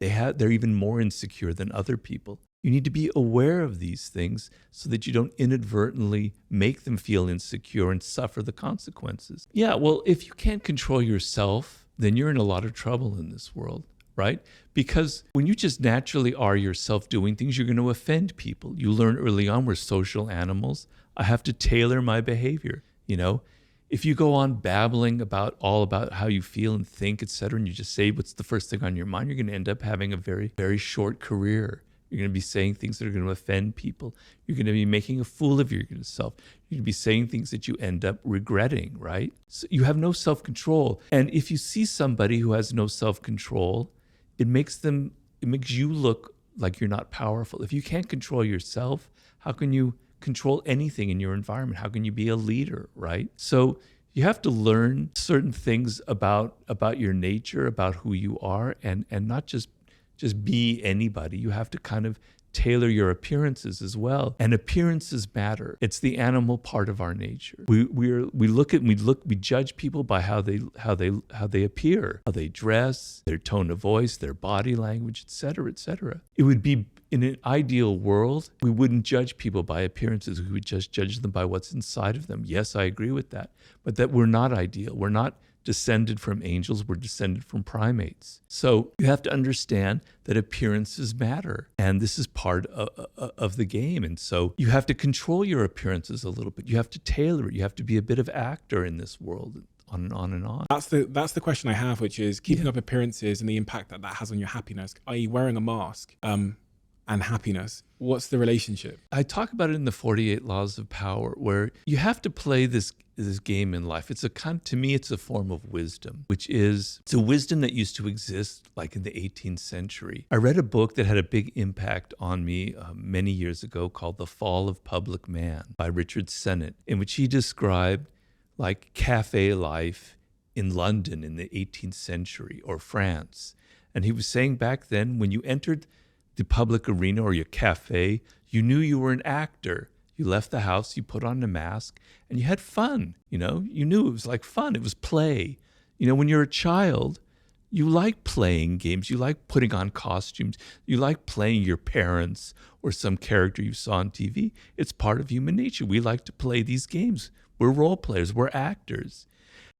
They're even more insecure than other people. You need to be aware of these things so that you don't inadvertently make them feel insecure and suffer the consequences. Yeah, well, if you can't control yourself, then you're in a lot of trouble in this world, right? Because when you just naturally are yourself doing things, you're going to offend people. You learn early on we're social animals. I have to tailor my behavior, you know? If you go on babbling about how you feel and think, etc., and you just say what's the first thing on your mind, you're going to end up having a very, very short career. You're going to be saying things that are going to offend people. You're going to be making a fool of yourself. You're going to be saying things that you end up regretting, right? So you have no self-control. And if you see somebody who has no self-control, it makes you look like you're not powerful. If you can't control yourself, how can you control anything in your environment? How can you be a leader, right? So you have to learn certain things about your nature, about who you are, and not just be anybody. You have to kind of tailor your appearances as well. And appearances matter. It's the animal part of our nature. We judge people by how they appear, how they dress, their tone of voice, their body language, etc., etc. It would be, in an ideal world, we wouldn't judge people by appearances. We would just judge them by what's inside of them. Yes, I agree with that. But that we're not ideal. We're not descended from angels, we're descended from primates. So you have to understand that appearances matter, and this is part of the game. And so you have to control your appearances a little bit. You have to tailor it. You have to be a bit of actor in this world, on and on and on. That's the question I have, which is keeping up appearances and the impact that has on your happiness, i.e. wearing a mask and happiness. What's the relationship? I talk about it in the 48 Laws of Power, where you have to play this game in life. To me, it's a form of wisdom, it's a wisdom that used to exist like in the 18th century. I read a book that had a big impact on me many years ago called The Fall of Public Man by Richard Sennett, in which he described like cafe life in London in the 18th century or France. And he was saying back then, when you entered the public arena or your cafe, you knew you were an actor. You left the house, you put on a mask, and you had fun. You knew it was like fun. It was play. When you're a child, you like playing games. You like putting on costumes. You like playing your parents or some character you saw on TV. It's part of human nature. We like to play these games. We're role players. We're actors.